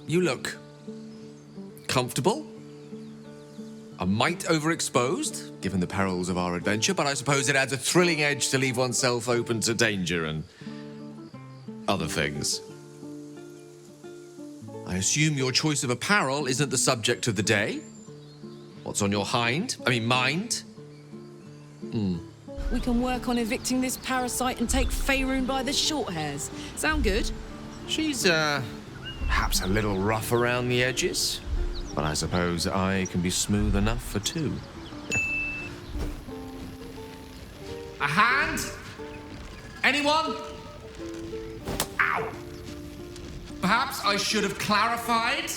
You look comfortable. A mite overexposed, given the perils of our adventure, but I suppose it adds a thrilling edge to leave oneself open to danger and other things. I assume your choice of apparel isn't the subject of the day? What's on your mind? We can work on evicting this parasite and take Faerun by the short hairs. Sound good? She's, perhaps a little rough around the edges, but I suppose I can be smooth enough for two. A hand? Anyone? Ow! Perhaps I should have clarified?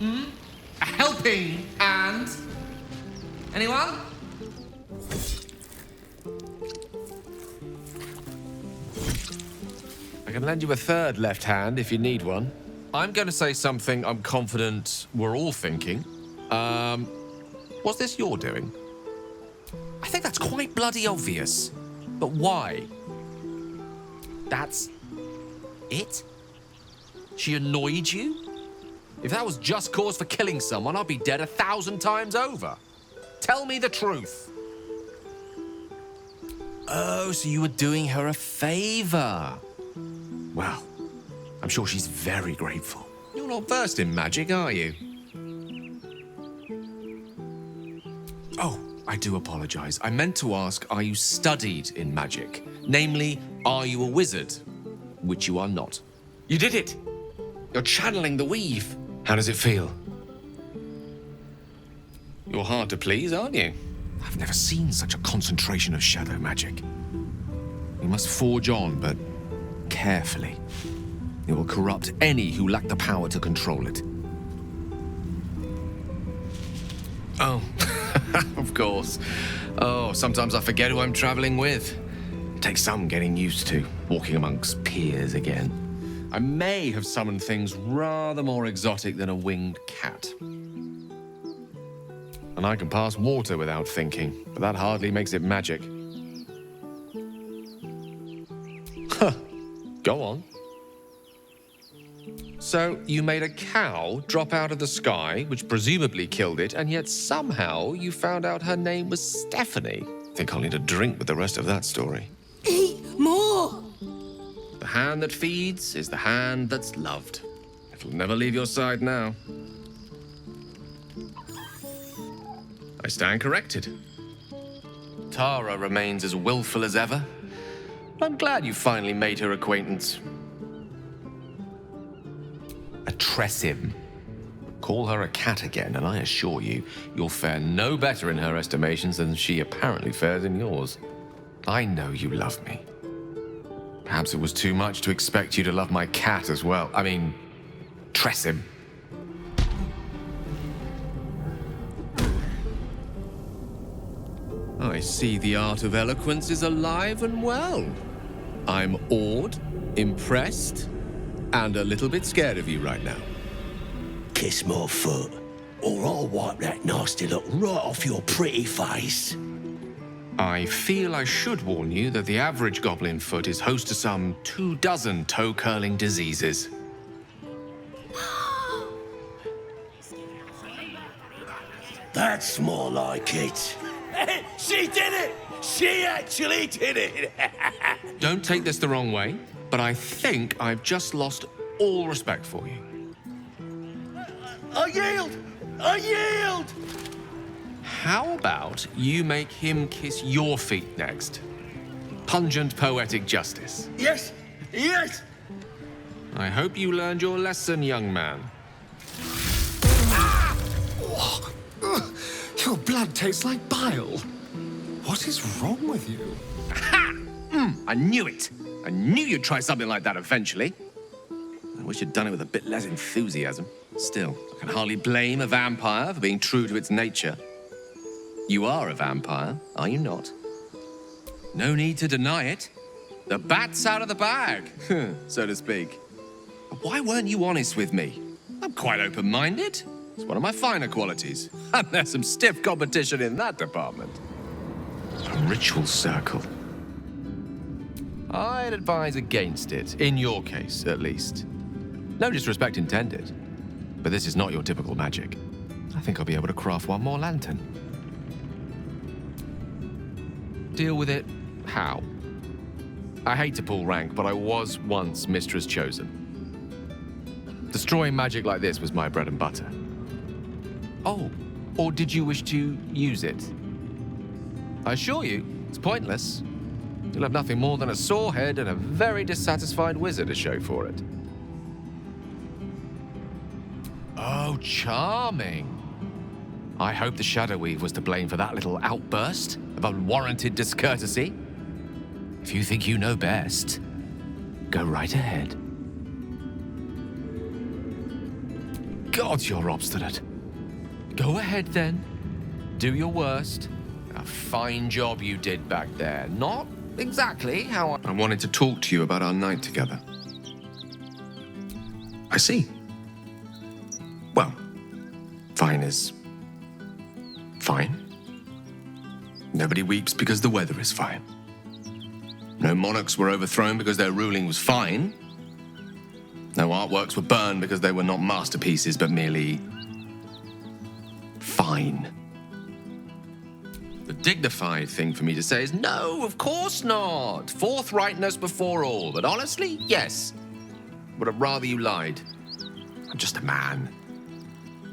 A helping hand? Anyone? I can lend you a third left hand if you need one. I'm going to say something I'm confident we're all thinking. Was this your doing? I think that's quite bloody obvious. But why? That's it? She annoyed you? If that was just cause for killing someone, I'd be dead 1,000 times over. Tell me the truth. Oh, so you were doing her a favor. Well, I'm sure she's very grateful. You're not versed in magic, are you? Oh, I do apologize. I meant to ask, are you studied in magic? Namely, are you a wizard? Which you are not. You did it! You're channeling the weave. How does it feel? You're hard to please, aren't you? I've never seen such a concentration of shadow magic. You must forge on, but carefully. It will corrupt any who lack the power to control it. Oh, of course. Oh, sometimes I forget who I'm traveling with. It takes some getting used to, walking amongst peers again. I may have summoned things rather more exotic than a winged cat. And I can pass water without thinking, but that hardly makes it magic. Huh. Go on. So, you made a cow drop out of the sky, which presumably killed it, and yet somehow you found out her name was Stephanie. I think I'll need a drink with the rest of that story. Eat more! The hand that feeds is the hand that's loved. It'll never leave your side now. I stand corrected. Tara remains as willful as ever. I'm glad you finally made her acquaintance. A Tressim. Call her a cat again, and I assure you, you'll fare no better in her estimations than she apparently fares in yours. I know you love me. Perhaps it was too much to expect you to love my cat as well. I mean, Tressim. I see the art of eloquence is alive and well. I'm awed, impressed, and a little bit scared of you right now. Kiss my foot, or I'll wipe that nasty look right off your pretty face. I feel I should warn you that the average goblin foot is host to some 24 toe-curling diseases. That's more like it. She did it! She actually did it! Don't take this the wrong way, but I think I've just lost all respect for you. I yield! I yield! How about you make him kiss your feet next? Pungent poetic justice. Yes! Yes! I hope you learned your lesson, young man. Your blood tastes like bile. What is wrong with you? Ha! I knew it. I knew you'd try something like that eventually. I wish you'd done it with a bit less enthusiasm. Still, I can hardly blame a vampire for being true to its nature. You are a vampire, are you not? No need to deny it. The bat's out of the bag, so to speak. But why weren't you honest with me? I'm quite open-minded. It's one of my finer qualities. And there's some stiff competition in that department. A ritual circle. I'd advise against it, in your case, at least. No disrespect intended. But this is not your typical magic. I think I'll be able to craft one more lantern. Deal with it how? I hate to pull rank, but I was once Mistress Chosen. Destroying magic like this was my bread and butter. Oh, or did you wish to use it? I assure you, it's pointless. You'll have nothing more than a sore head and a very dissatisfied wizard to show for it. Oh, charming. I hope the Shadow Weave was to blame for that little outburst of unwarranted discourtesy. If you think you know best, go right ahead. God, you're obstinate. Go ahead, then. Do your worst. A fine job you did back there. Not exactly how I wanted to talk to you about our night together. I see. Well, fine is fine. Nobody weeps because the weather is fine. No monarchs were overthrown because their ruling was fine. No artworks were burned because they were not masterpieces, but merely fine. The dignified thing for me to say is, no, of course not. Forthrightness before all. But honestly, yes. Would have rather you lied. I'm just a man.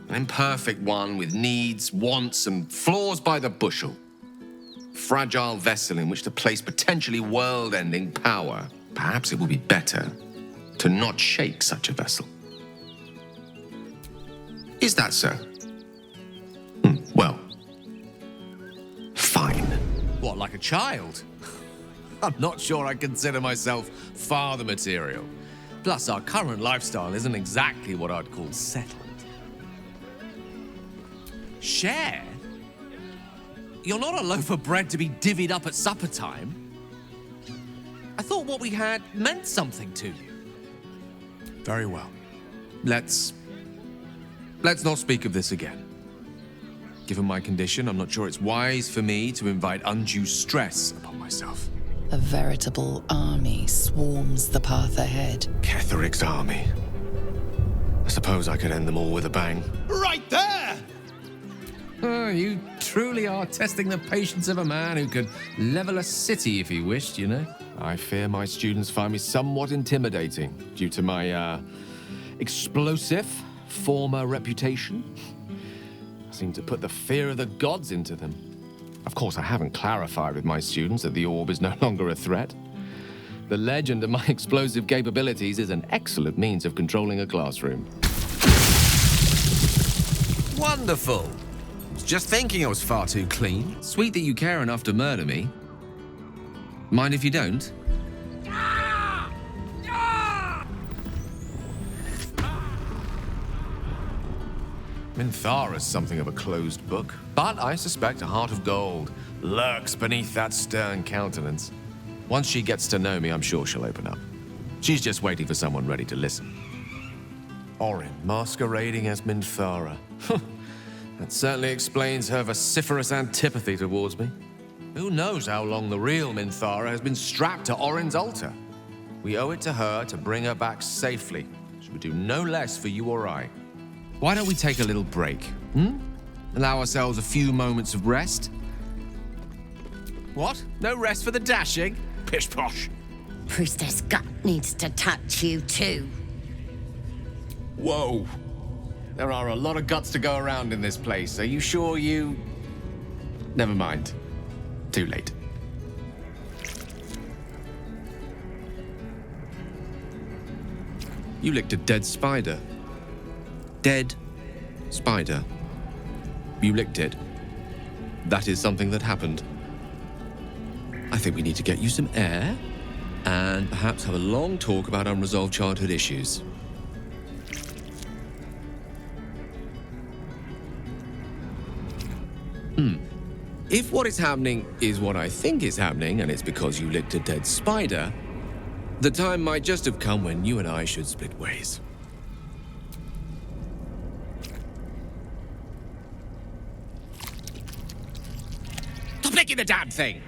An imperfect one with needs, wants, and flaws by the bushel. Fragile vessel in which to place potentially world-ending power. Perhaps it will be better to not shake such a vessel. Is that so? Well, fine. What, like a child? I'm not sure I consider myself father material. Plus, our current lifestyle isn't exactly what I'd call settled. Share? You're not a loaf of bread to be divvied up at supper time. I thought what we had meant something to you. Very well. Let's not speak of this again. Given my condition, I'm not sure it's wise for me to invite undue stress upon myself. A veritable army swarms the path ahead. Ketheric's army. I suppose I could end them all with a bang. Right there! Oh, you truly are testing the patience of a man who could level a city if he wished, you know. I fear my students find me somewhat intimidating due to my, explosive former reputation. I seem to put the fear of the gods into them. Of course, I haven't clarified with my students that the orb is no longer a threat. The legend of my explosive capabilities is an excellent means of controlling a classroom. Wonderful! I was just thinking I was far too clean. Sweet that you care enough to murder me. Mind if you don't? Minthara's something of a closed book, but I suspect a heart of gold lurks beneath that stern countenance. Once she gets to know me, I'm sure she'll open up. She's just waiting for someone ready to listen. Orin masquerading as Minthara. That certainly explains her vociferous antipathy towards me. Who knows how long the real Minthara has been strapped to Orin's altar? We owe it to her to bring her back safely. She would do no less for you or I. Why don't we take a little break, Allow ourselves a few moments of rest? What? No rest for the dashing? Pish posh. Priestess Gut needs to touch you too. Whoa. There are a lot of guts to go around in this place. Are you sure you... Never mind. Too late. You licked a dead spider. Dead spider. You licked it. That is something that happened. I think we need to get you some air and perhaps have a long talk about unresolved childhood issues. If what is happening is what I think is happening, and it's because you licked a dead spider, the time might just have come when you and I should split ways. Stop licking the damn thing!